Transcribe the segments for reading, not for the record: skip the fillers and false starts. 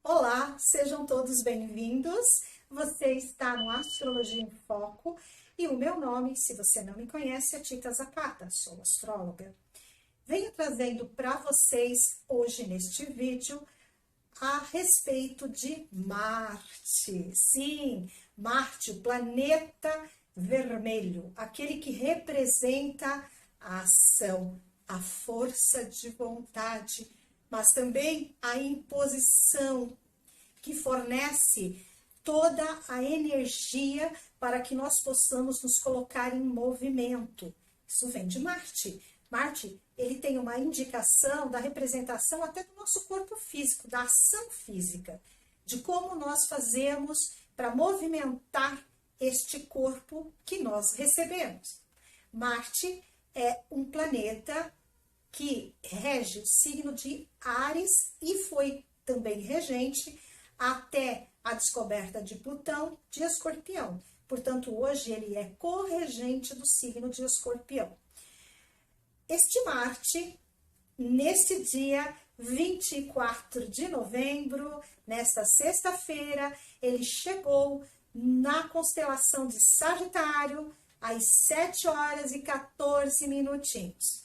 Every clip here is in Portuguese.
Olá, sejam todos bem-vindos. Você está no Astrologia em Foco e o meu nome, se você não me conhece, é Tita Zapata, sou astróloga. Venho trazendo para vocês hoje neste vídeo a respeito de Marte. Sim, Marte, o planeta vermelho, aquele que representa a ação, a força de vontade, mas também a imposição, que fornece toda a energia para que nós possamos nos colocar em movimento. Isso vem de Marte. Marte, ele tem uma indicação da representação até do nosso corpo físico, da ação física, de como nós fazemos para movimentar este corpo que nós recebemos. Marte é um planeta que rege o signo de Áries e foi também regente até a descoberta de Plutão de Escorpião. Portanto, hoje ele é corregente do signo de Escorpião. Este Marte, nesse dia 24 de novembro, nesta sexta-feira, ele chegou na constelação de Sagitário às 7 horas e 14 minutinhos.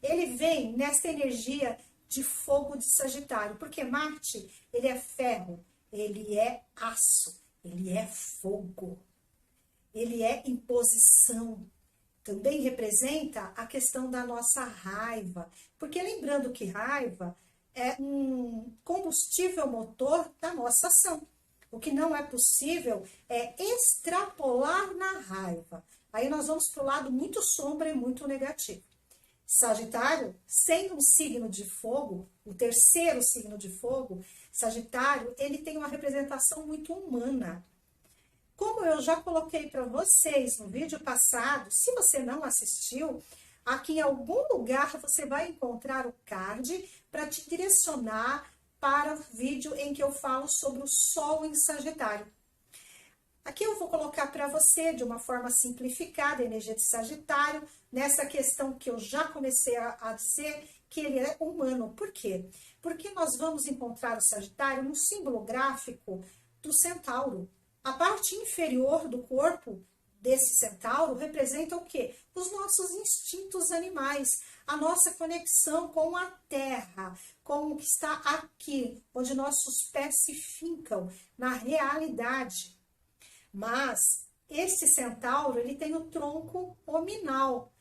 Ele vem nesta energia de fogo de Sagitário, porque Marte, ele é ferro, ele é aço, ele é fogo, ele é imposição. Também representa a questão da nossa raiva, porque lembrando que raiva é um combustível motor da nossa ação. O que não é possível é extrapolar na raiva. Aí nós vamos para o lado muito sombra e muito negativo. Sagitário, sendo um signo de fogo, o terceiro signo de fogo, Sagitário, ele tem uma representação muito humana. Como eu já coloquei para vocês no vídeo passado, se você não assistiu, aqui em algum lugar você vai encontrar o card para te direcionar para o vídeo em que eu falo sobre o Sol em Sagitário. Aqui eu vou colocar para você, de uma forma simplificada, a energia de Sagitário, nessa questão que eu já comecei a dizer, que ele é humano. Por quê? Porque nós vamos encontrar o Sagitário no símbolo gráfico do centauro. A parte inferior do corpo desse centauro representa o quê? Os nossos instintos animais, a nossa conexão com a terra, com o que está aqui, onde nossos pés se fincam, na realidade. Mas esse centauro, ele tem o tronco hominal,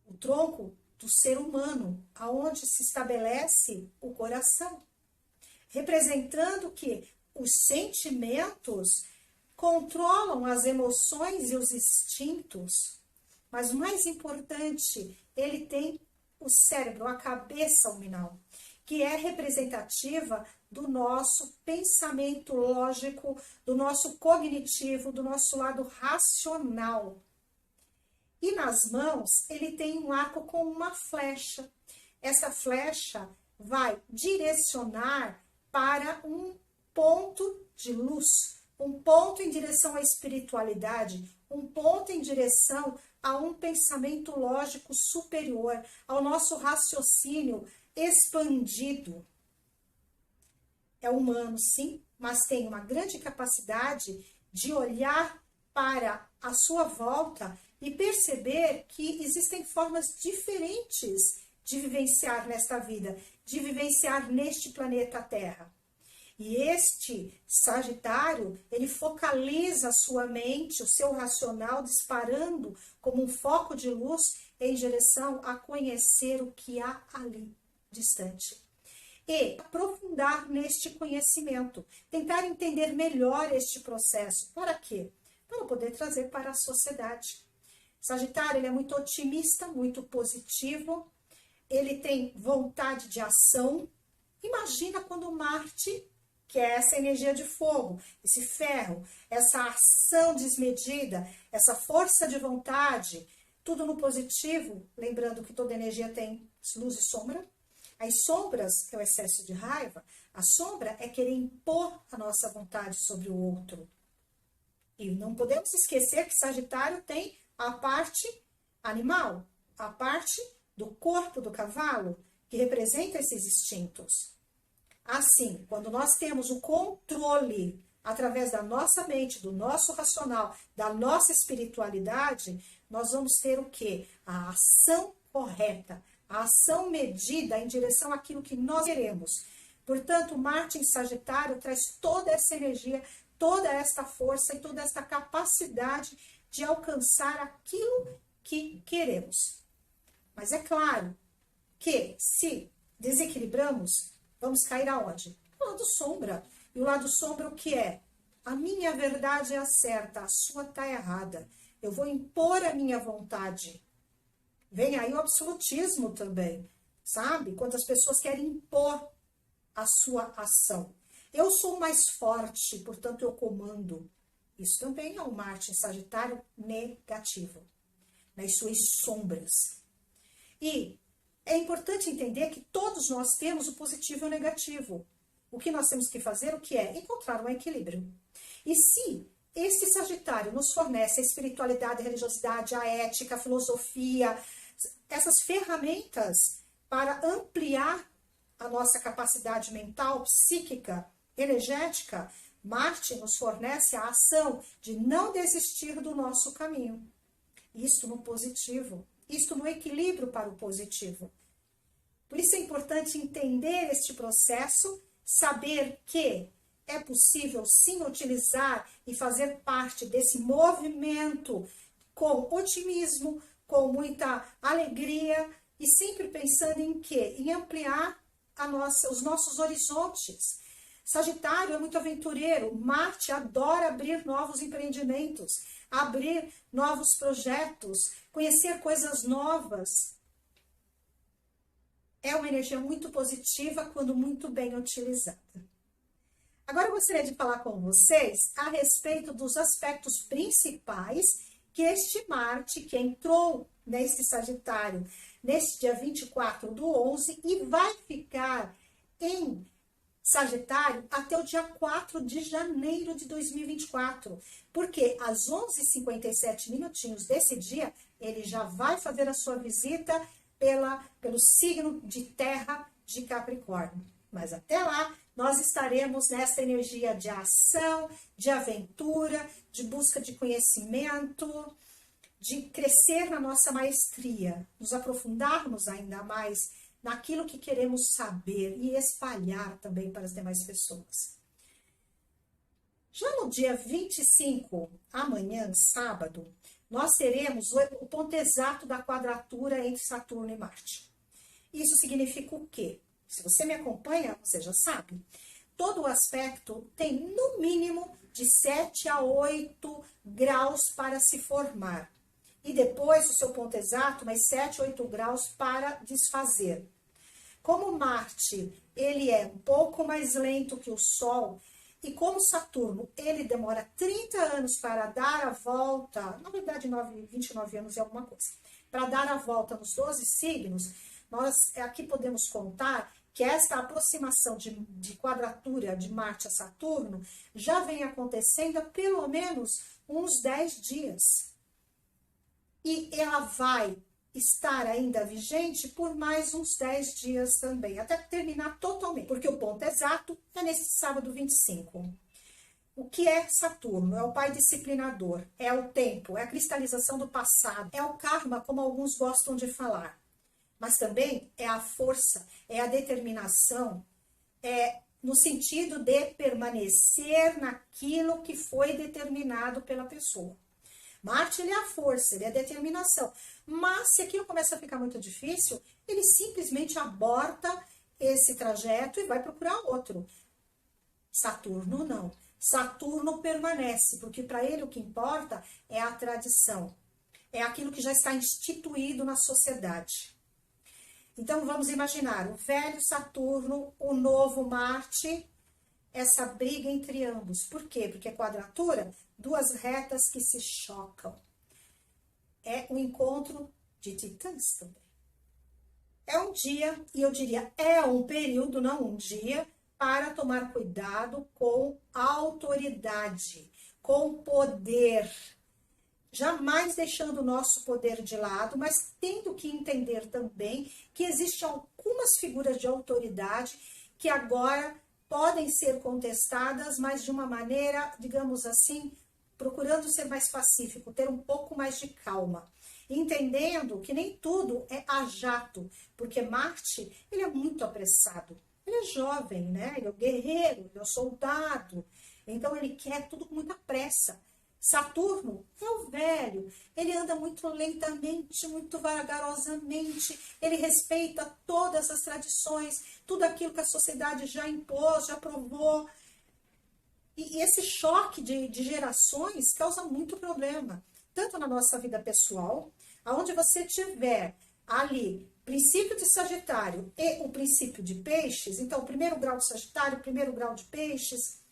o tronco do ser humano, aonde se estabelece o coração, representando que os sentimentos controlam as emoções e os instintos, mas o mais importante, ele tem o cérebro, a cabeça hominal, que é representativa do nosso pensamento lógico, do nosso cognitivo, do nosso lado racional. E nas mãos, ele tem um arco com uma flecha. Essa flecha vai direcionar para um ponto de luz, um ponto em direção à espiritualidade, um ponto em direção a um pensamento lógico superior, ao nosso raciocínio expandido. É humano, sim, mas tem uma grande capacidade de olhar para a sua volta e perceber que existem formas diferentes de vivenciar nesta vida, de vivenciar neste planeta Terra. E este Sagitário, ele focaliza a sua mente, o seu racional, disparando como um foco de luz em direção a conhecer o que há ali, distante. E aprofundar neste conhecimento, tentar entender melhor este processo. Para quê? Para poder trazer para a sociedade. Sagitário, ele é muito otimista, muito positivo, ele tem vontade de ação. Imagina quando Marte, que é essa energia de fogo, esse ferro, essa ação desmedida, essa força de vontade, tudo no positivo, lembrando que toda energia tem luz e sombra. As sombras é o excesso de raiva, a sombra é querer impor a nossa vontade sobre o outro. E não podemos esquecer que Sagitário tem a parte animal, a parte do corpo do cavalo, que representa esses instintos. Assim, quando nós temos o controle através da nossa mente, do nosso racional, da nossa espiritualidade, nós vamos ter o quê? A ação correta, a ação medida em direção àquilo que nós queremos. Portanto, Marte em Sagitário traz toda essa energia, toda esta força e toda esta capacidade de alcançar aquilo que queremos. Mas é claro que se desequilibramos, vamos cair aonde? No lado sombra. E o lado sombra o que é? A minha verdade é a certa, a sua está errada. Eu vou impor a minha vontade. Vem aí o absolutismo também, sabe? Quantas pessoas querem impor a sua ação. Eu sou mais forte, portanto eu comando. Isso também é um Marte em Sagitário negativo, nas suas sombras. E é importante entender que todos nós temos o positivo e o negativo. O que nós temos que fazer, o que é? Encontrar um equilíbrio. E se esse Sagitário nos fornece a espiritualidade, a religiosidade, a ética, a filosofia, essas ferramentas para ampliar a nossa capacidade mental, psíquica, energética, Marte nos fornece a ação de não desistir do nosso caminho. Isto no positivo, isto no equilíbrio para o positivo. Por isso é importante entender este processo, saber que é possível sim utilizar e fazer parte desse movimento com otimismo, com muita alegria e sempre pensando em quê? Em ampliar os nossos horizontes. Sagitário é muito aventureiro, Marte adora abrir novos empreendimentos, abrir novos projetos, conhecer coisas novas. É uma energia muito positiva quando muito bem utilizada. Agora eu gostaria de falar com vocês a respeito dos aspectos principais que este Marte, que entrou nesse Sagitário, nesse dia 24 do 11, e vai ficar em Sagitário até o dia 4 de janeiro de 2024. Porque às 11h57 minutinhos desse dia, ele já vai fazer a sua visita pelo signo de terra de Capricórnio. Mas até lá, nós estaremos nessa energia de ação, de aventura, de busca de conhecimento, de crescer na nossa maestria, nos aprofundarmos ainda mais naquilo que queremos saber e espalhar também para as demais pessoas. Já no dia 25, amanhã, sábado, nós teremos o ponto exato da quadratura entre Saturno e Marte. Isso significa o quê? Se você me acompanha, você já sabe. Todo o aspecto tem no mínimo de 7 a 8 graus para se formar. E depois o seu ponto exato, mais 7 a 8 graus para desfazer. Como Marte, ele é um pouco mais lento que o Sol, e como Saturno, ele demora 30 anos para dar a volta, na verdade 29 anos é alguma coisa, para dar a volta nos 12 signos, nós aqui podemos contar que esta aproximação de quadratura de Marte a Saturno já vem acontecendo há pelo menos uns 10 dias. E ela vai estar ainda vigente por mais uns 10 dias também, até terminar totalmente, porque o ponto exato é nesse sábado 25. O que é Saturno? É o pai disciplinador, é o tempo, é a cristalização do passado, é o karma, como alguns gostam de falar. Mas também é a força, é a determinação, é no sentido de permanecer naquilo que foi determinado pela pessoa. Marte, ele é a força, ele é a determinação. Mas se aquilo começa a ficar muito difícil, ele simplesmente aborta esse trajeto e vai procurar outro. Saturno não. Saturno permanece, porque para ele o que importa é a tradição. É aquilo que já está instituído na sociedade. Então vamos imaginar o velho Saturno, o novo Marte, essa briga entre ambos. Por quê? Porque quadratura, duas retas que se chocam. É um encontro de titãs também. É um dia, e eu diria, é um período, não um dia, para tomar cuidado com autoridade, com poder. Jamais deixando o nosso poder de lado, mas tendo que entender também que existem algumas figuras de autoridade que agora podem ser contestadas, mas de uma maneira, digamos assim, procurando ser mais pacífico, ter um pouco mais de calma. Entendendo que nem tudo é a jato, porque Marte, ele é muito apressado. Ele é jovem, né? Ele é o guerreiro, ele é o soldado. Então ele quer tudo com muita pressa. Saturno é o velho, ele anda muito lentamente, muito vagarosamente, ele respeita todas as tradições, tudo aquilo que a sociedade já impôs, já provou. E esse choque de gerações causa muito problema, tanto na nossa vida pessoal, aonde você tiver ali princípio de Sagitário e o princípio de Peixes, então o primeiro grau de Sagitário, o primeiro grau de Peixes,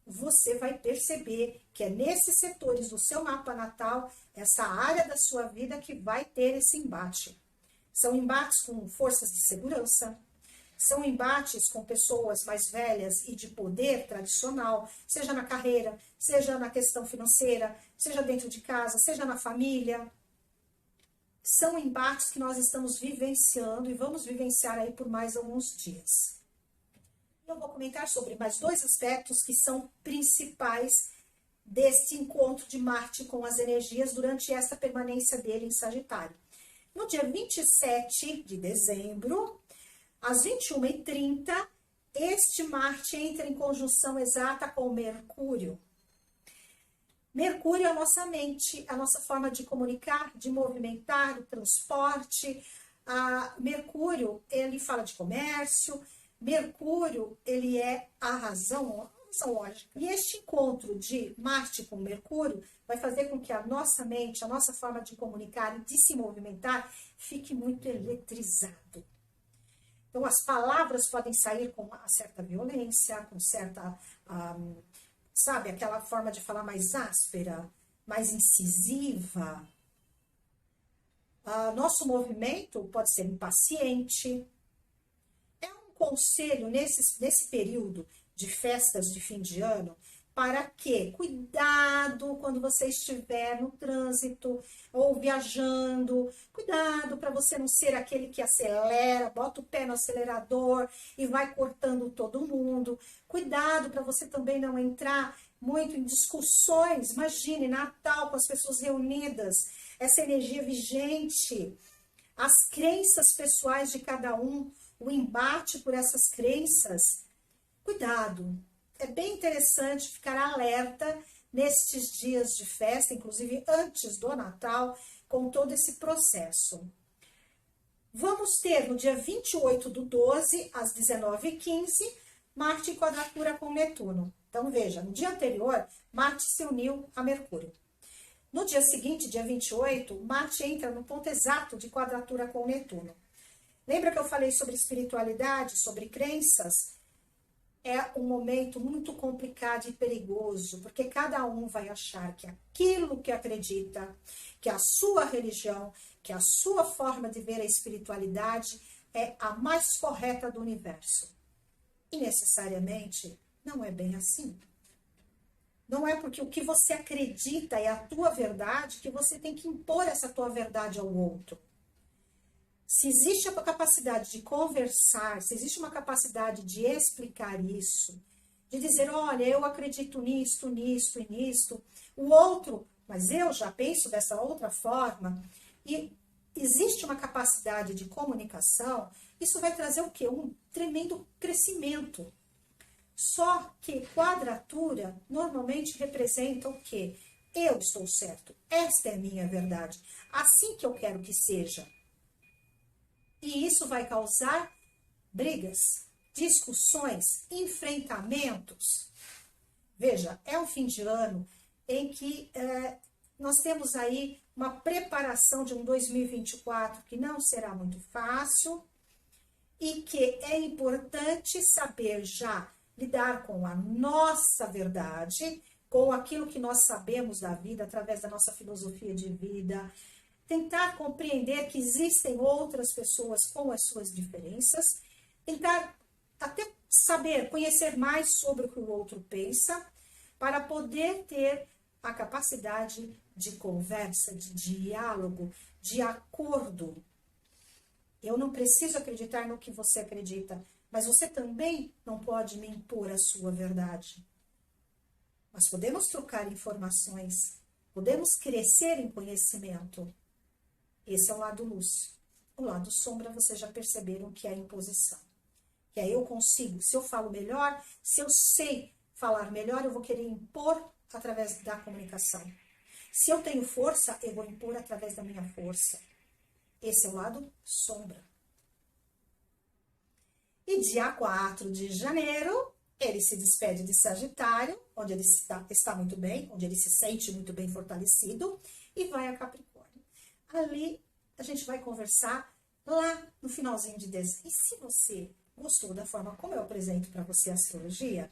você vai perceber que é nesses setores do seu mapa natal, essa área da sua vida que vai ter esse embate. São embates com forças de segurança, são embates com pessoas mais velhas e de poder tradicional, seja na carreira, seja na questão financeira, seja dentro de casa, seja na família. São embates que nós estamos vivenciando e vamos vivenciar aí por mais alguns dias. Eu vou comentar sobre mais dois aspectos que são principais deste encontro de Marte com as energias durante esta permanência dele em Sagitário. No dia 27 de dezembro, às 21h30, este Marte entra em conjunção exata com Mercúrio. Mercúrio é a nossa mente, a nossa forma de comunicar, de movimentar, o transporte. Mercúrio, ele fala de comércio. Mercúrio, ele é a razão lógica. E este encontro de Marte com Mercúrio vai fazer com que a nossa mente, a nossa forma de comunicar e de se movimentar fique muito eletrizado. Então, as palavras podem sair com uma certa violência, com certa, sabe, aquela forma de falar mais áspera, mais incisiva. Nosso movimento pode ser impaciente. Conselho nesse período de festas de fim de ano, para que cuidado quando você estiver no trânsito ou viajando, cuidado para você não ser aquele que acelera, bota o pé no acelerador e vai cortando todo mundo, cuidado para você também não entrar muito em discussões, imagine, Natal com as pessoas reunidas, essa energia vigente, as crenças pessoais de cada um, o embate por essas crenças, cuidado. É bem interessante ficar alerta nestes dias de festa, inclusive antes do Natal, com todo esse processo. Vamos ter no dia 28/12, às 19h15, Marte em quadratura com Netuno. Então veja, no dia anterior, Marte se uniu a Mercúrio. No dia seguinte, dia 28, Marte entra no ponto exato de quadratura com Netuno. Lembra que eu falei sobre espiritualidade, sobre crenças? É um momento muito complicado e perigoso, porque cada um vai achar que aquilo que acredita, que a sua religião, que a sua forma de ver a espiritualidade é a mais correta do universo. E necessariamente não é bem assim. Não é porque o que você acredita é a tua verdade que você tem que impor essa tua verdade ao outro. Se existe a capacidade de conversar, se existe uma capacidade de explicar isso, de dizer, olha, eu acredito nisto, nisto e nisto, o outro, mas eu já penso dessa outra forma, e existe uma capacidade de comunicação, isso vai trazer o quê? Um tremendo crescimento. Só que quadratura normalmente representa o quê? Eu estou certo, esta é a minha verdade, assim que eu quero que seja. E isso vai causar brigas, discussões, enfrentamentos. Veja, é um fim de ano em que nós temos aí uma preparação de um 2024 que não será muito fácil e que é importante saber já lidar com a nossa verdade, com aquilo que nós sabemos da vida através da nossa filosofia de vida, tentar compreender que existem outras pessoas com as suas diferenças, tentar até saber, conhecer mais sobre o que o outro pensa, para poder ter a capacidade de conversa, de diálogo, de acordo. Eu não preciso acreditar no que você acredita, mas você também não pode me impor a sua verdade. Nós podemos trocar informações, podemos crescer em conhecimento. Esse é o lado luz. O lado sombra, vocês já perceberam que é a imposição. Que aí eu consigo, se eu falo melhor, se eu sei falar melhor, eu vou querer impor através da comunicação. Se eu tenho força, eu vou impor através da minha força. Esse é o lado sombra. E dia 4 de janeiro, ele se despede de Sagitário, onde ele está muito bem, onde ele se sente muito bem fortalecido, e vai a Capricórnio. Ali a gente vai conversar lá no finalzinho de dezembro. E se você gostou da forma como eu apresento para você a astrologia,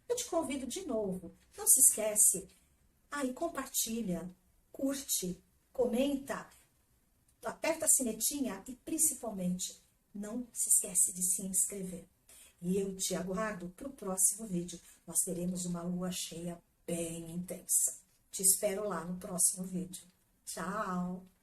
eu te convido de novo. Não se esquece, aí compartilha, curte, comenta, aperta a sinetinha e principalmente não se esquece de se inscrever. E eu te aguardo para o próximo vídeo. Nós teremos uma lua cheia bem intensa. Te espero lá no próximo vídeo. Tchau!